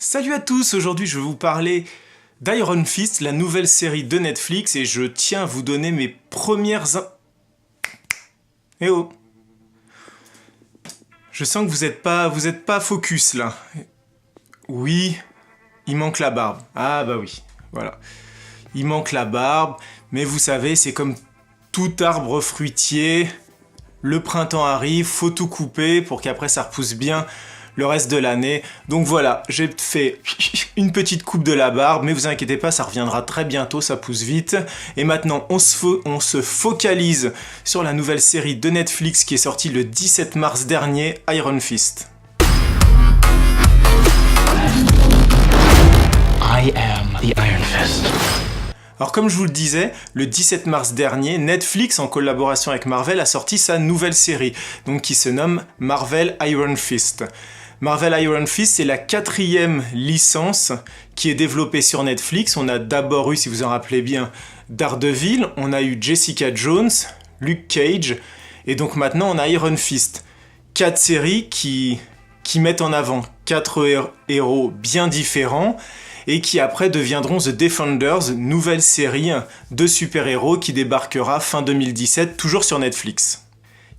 Salut à tous, aujourd'hui je vais vous parler d'Iron Fist, la nouvelle série de Netflix, et je tiens à vous donner mes premières... Eh oh. Je sens que vous êtes pas focus là. Oui, il manque la barbe. Ah bah oui, voilà. Il manque la barbe, mais vous savez, c'est comme tout arbre fruitier. Le printemps arrive, faut tout couper pour qu'après ça repousse bien le reste de l'année. Donc voilà, j'ai fait une petite coupe de la barbe, mais vous inquiétez pas, ça reviendra très bientôt, ça pousse vite. Et maintenant, on se focalise sur la nouvelle série de Netflix qui est sortie le 17 mars dernier, Iron Fist. I am the Iron Fist. Alors comme je vous le disais, le 17 mars dernier, Netflix, en collaboration avec Marvel, a sorti sa nouvelle série, donc qui se nomme Marvel Iron Fist. Marvel Iron Fist, c'est la 4e licence qui est développée sur Netflix. On a d'abord eu, si vous en rappelez bien, Daredevil, on a eu Jessica Jones, Luke Cage, et donc maintenant on a Iron Fist. 4 séries qui mettent en avant 4 héros bien différents, et qui après deviendront The Defenders, nouvelle série de super-héros qui débarquera fin 2017, toujours sur Netflix.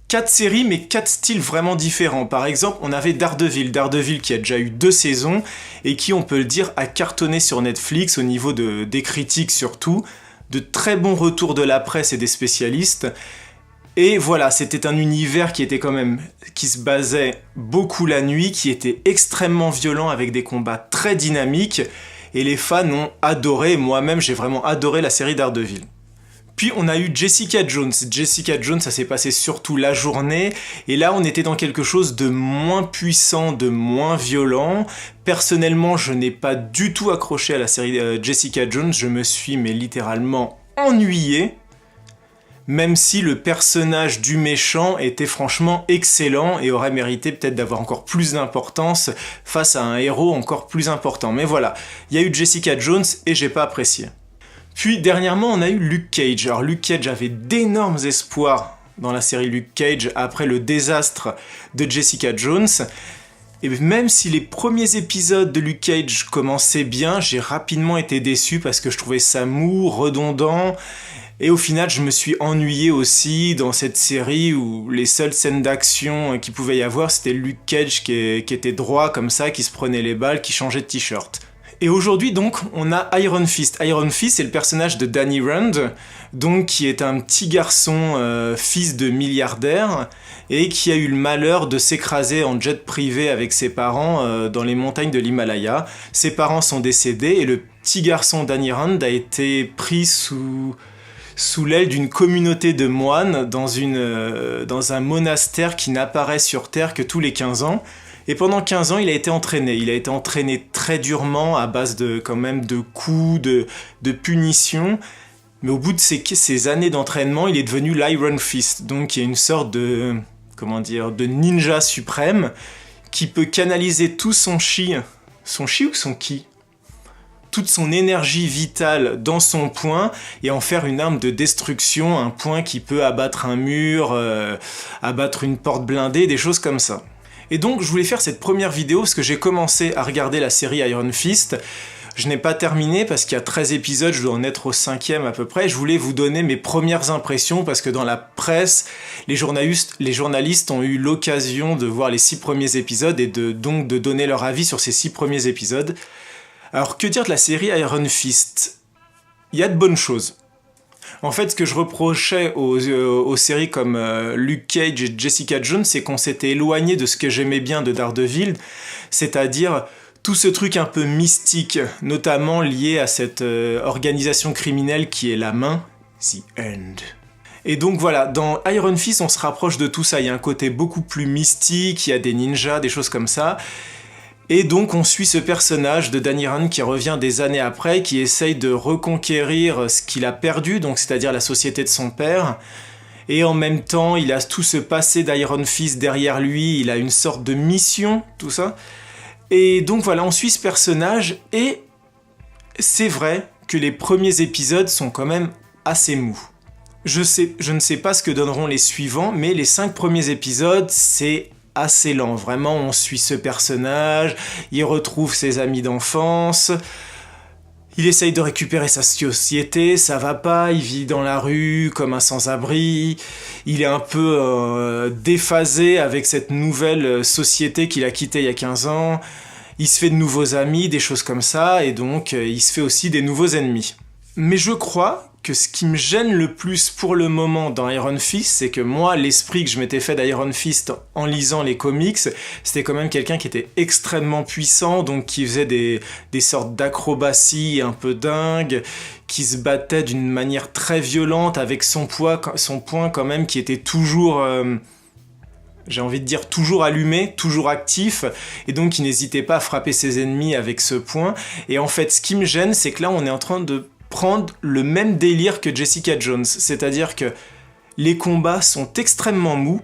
4 séries, mais 4 styles vraiment différents. Par exemple, on avait Daredevil qui a déjà eu 2 saisons, et qui, on peut le dire, a cartonné sur Netflix, au niveau des critiques surtout, de très bons retours de la presse et des spécialistes. Et voilà, c'était un univers qui se basait beaucoup la nuit, qui était extrêmement violent avec des combats très dynamiques, et les fans ont adoré, moi-même j'ai vraiment adoré la série Daredevil. Puis on a eu Jessica Jones. Jessica Jones, ça s'est passé surtout la journée, et là on était dans quelque chose de moins puissant, de moins violent. Personnellement, je n'ai pas du tout accroché à la série Jessica Jones, je me suis littéralement ennuyé. Même si le personnage du méchant était franchement excellent et aurait mérité peut-être d'avoir encore plus d'importance face à un héros encore plus important. Mais voilà, il y a eu Jessica Jones et j'ai pas apprécié. Puis dernièrement, on a eu Luke Cage. Alors Luke Cage avait d'énormes espoirs dans la série Luke Cage après le désastre de Jessica Jones. Et même si les premiers épisodes de Luke Cage commençaient bien, j'ai rapidement été déçu parce que je trouvais ça mou, redondant. Et au final, je me suis ennuyé aussi dans cette série où les seules scènes d'action qu'il pouvait y avoir, c'était Luke Cage qui était droit comme ça, qui se prenait les balles, qui changeait de t-shirt. Et aujourd'hui, donc, on a Iron Fist. Iron Fist, c'est le personnage de Danny Rand, donc qui est un petit garçon fils de milliardaire et qui a eu le malheur de s'écraser en jet privé avec ses parents dans les montagnes de l'Himalaya. Ses parents sont décédés et le petit garçon Danny Rand a été pris sous l'aile d'une communauté de moines dans un monastère qui n'apparaît sur Terre que tous les 15 ans. Et pendant 15 ans, il a été entraîné. Il a été entraîné très durement à base de coups, de punitions. Mais au bout de ces années d'entraînement, il est devenu l'Iron Fist. Donc il y a une sorte de ninja suprême qui peut canaliser tout son chi ou son ki, toute son énergie vitale dans son poing et en faire une arme de destruction, un poing qui peut abattre un mur, abattre une porte blindée, des choses comme ça. Et donc je voulais faire cette première vidéo parce que j'ai commencé à regarder la série Iron Fist. Je n'ai pas terminé parce qu'il y a 13 épisodes, je dois en être au 5e à peu près. Je voulais vous donner mes premières impressions parce que dans la presse, les journalistes ont eu l'occasion de voir les 6 premiers épisodes et donc de donner leur avis sur ces 6 premiers épisodes. Alors que dire de la série Iron Fist ? Il y a de bonnes choses. En fait, ce que je reprochais aux séries comme Luke Cage et Jessica Jones, c'est qu'on s'était éloigné de ce que j'aimais bien de Daredevil, c'est-à-dire tout ce truc un peu mystique, notamment lié à cette organisation criminelle qui est la main, The End. Et donc voilà, dans Iron Fist, on se rapproche de tout ça, il y a un côté beaucoup plus mystique, il y a des ninjas, des choses comme ça. Et donc on suit ce personnage de Danny Rand qui revient des années après, qui essaye de reconquérir ce qu'il a perdu, donc c'est-à-dire la société de son père. Et en même temps, il a tout ce passé d'Iron Fist derrière lui, il a une sorte de mission, tout ça. Et donc voilà, on suit ce personnage, et c'est vrai que les premiers épisodes sont quand même assez mous. Je ne sais pas ce que donneront les suivants, mais les 5 premiers épisodes, c'est assez lent. Vraiment, on suit ce personnage, il retrouve ses amis d'enfance, il essaye de récupérer sa société, ça va pas, il vit dans la rue comme un sans-abri, il est un peu déphasé avec cette nouvelle société qu'il a quittée il y a 15 ans, il se fait de nouveaux amis, des choses comme ça, et donc il se fait aussi des nouveaux ennemis. Mais je crois que ce qui me gêne le plus pour le moment dans Iron Fist, c'est que moi, l'esprit que je m'étais fait d'Iron Fist en lisant les comics, c'était quand même quelqu'un qui était extrêmement puissant, donc qui faisait des sortes d'acrobaties un peu dingues, qui se battait d'une manière très violente avec son poing quand même qui était toujours... j'ai envie de dire toujours allumé, toujours actif, et donc il n'hésitait pas à frapper ses ennemis avec ce poing. Et en fait, ce qui me gêne, c'est que là, on est en train de prendre le même délire que Jessica Jones, c'est-à-dire que les combats sont extrêmement mous,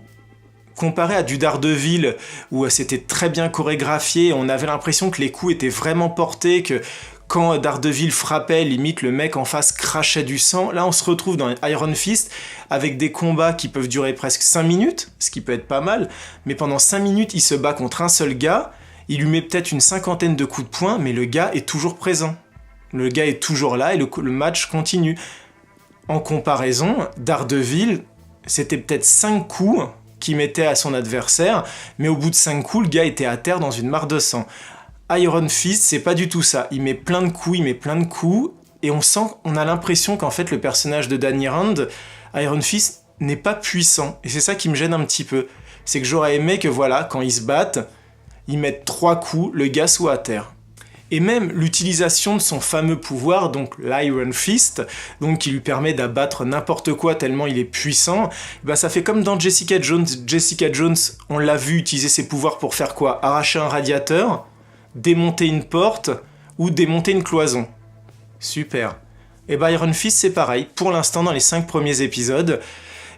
comparé à du Daredevil, où c'était très bien chorégraphié, on avait l'impression que les coups étaient vraiment portés, que quand Daredevil frappait, limite le mec en face crachait du sang. Là, on se retrouve dans Iron Fist avec des combats qui peuvent durer presque 5 minutes, ce qui peut être pas mal, mais pendant 5 minutes, il se bat contre un seul gars, il lui met peut-être une 50aine de coups de poing, mais le gars est toujours présent. Le gars est toujours là et le match continue. En comparaison, Daredevil, c'était peut-être 5 coups qu'il mettait à son adversaire, mais au bout de 5 coups, le gars était à terre dans une mare de sang. Iron Fist, c'est pas du tout ça. Il met plein de coups, et on a l'impression qu'en fait, le personnage de Danny Rand, Iron Fist, n'est pas puissant. Et c'est ça qui me gêne un petit peu. C'est que j'aurais aimé que voilà, quand ils se battent, ils mettent 3 coups, le gars soit à terre. Et même l'utilisation de son fameux pouvoir, donc l'Iron Fist, donc qui lui permet d'abattre n'importe quoi tellement il est puissant, bah ça fait comme dans Jessica Jones. Jessica Jones, on l'a vu utiliser ses pouvoirs pour faire quoi ? Arracher un radiateur, démonter une porte ou démonter une cloison. Super. Et bah Iron Fist c'est pareil, pour l'instant dans les 5 premiers épisodes,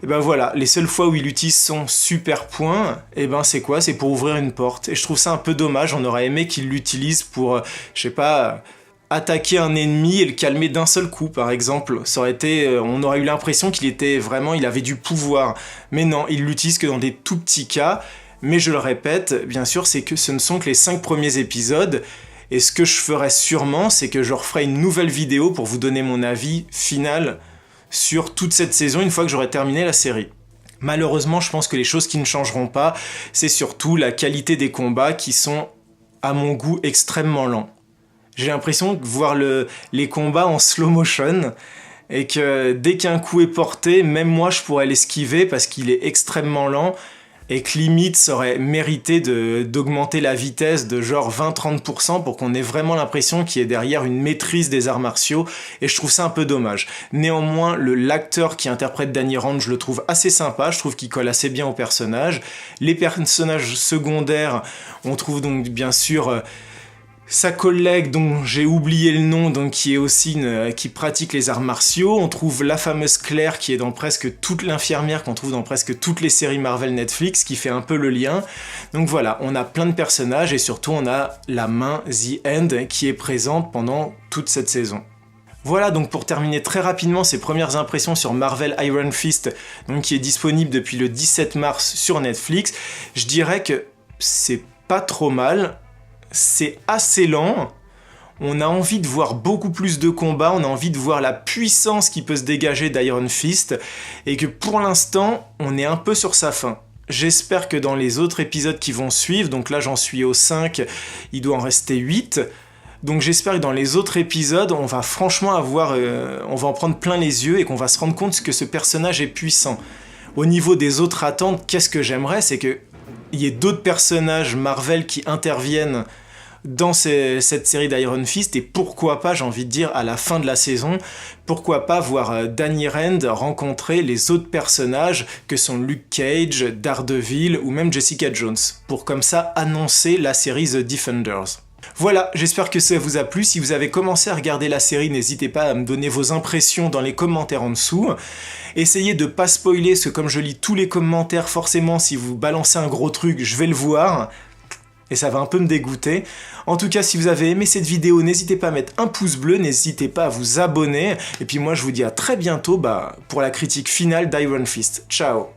et ben voilà, les seules fois où il utilise son super point, et ben c'est quoi ? C'est pour ouvrir une porte. Et je trouve ça un peu dommage, on aurait aimé qu'il l'utilise pour, je sais pas, attaquer un ennemi et le calmer d'un seul coup, par exemple. Ça aurait été, on aurait eu l'impression il avait du pouvoir. Mais non, il l'utilise que dans des tout petits cas. Mais je le répète, bien sûr, c'est que ce ne sont que les 5 premiers épisodes. Et ce que je ferai sûrement, c'est que je referai une nouvelle vidéo pour vous donner mon avis final sur toute cette saison une fois que j'aurai terminé la série. Malheureusement, je pense que les choses qui ne changeront pas, c'est surtout la qualité des combats qui sont, à mon goût, extrêmement lents. J'ai l'impression de voir les combats en slow motion et que dès qu'un coup est porté, même moi je pourrais l'esquiver parce qu'il est extrêmement lent et que limite ça aurait mérité d'augmenter la vitesse de genre 20-30% pour qu'on ait vraiment l'impression qu'il y ait derrière une maîtrise des arts martiaux, et je trouve ça un peu dommage. Néanmoins, l'acteur qui interprète Danny Rand, je le trouve assez sympa, je trouve qu'il colle assez bien au personnage. Les personnages secondaires, on trouve donc bien sûr sa collègue dont j'ai oublié le nom, donc qui est aussi qui pratique les arts martiaux. On trouve la fameuse Claire qui est dans presque toute l'infirmière qu'on trouve dans presque toutes les séries Marvel Netflix, qui fait un peu le lien. Donc voilà, on a plein de personnages et surtout on a la main The End qui est présente pendant toute cette saison. Voilà donc pour terminer très rapidement ces premières impressions sur Marvel Iron Fist, donc qui est disponible depuis le 17 mars sur Netflix. Je dirais que c'est pas trop mal. C'est assez lent, on a envie de voir beaucoup plus de combats, on a envie de voir la puissance qui peut se dégager d'Iron Fist, et que pour l'instant, on est un peu sur sa fin. J'espère que dans les autres épisodes qui vont suivre, donc là j'en suis au 5, il doit en rester 8, donc j'espère que dans les autres épisodes, on va franchement on va en prendre plein les yeux et qu'on va se rendre compte que ce personnage est puissant. Au niveau des autres attentes, qu'est-ce que j'aimerais, c'est qu'il y ait d'autres personnages Marvel qui interviennent dans cette série d'Iron Fist, et pourquoi pas, j'ai envie de dire, à la fin de la saison, pourquoi pas voir Danny Rand rencontrer les autres personnages que sont Luke Cage, Daredevil ou même Jessica Jones, pour comme ça annoncer la série The Defenders. Voilà, j'espère que ça vous a plu. Si vous avez commencé à regarder la série, n'hésitez pas à me donner vos impressions dans les commentaires en dessous. Essayez de pas spoiler, parce que comme je lis tous les commentaires, forcément, si vous balancez un gros truc, je vais le voir. Et ça va un peu me dégoûter. En tout cas, si vous avez aimé cette vidéo, n'hésitez pas à mettre un pouce bleu, n'hésitez pas à vous abonner. Et puis moi, je vous dis à très bientôt pour la critique finale d'Iron Fist. Ciao!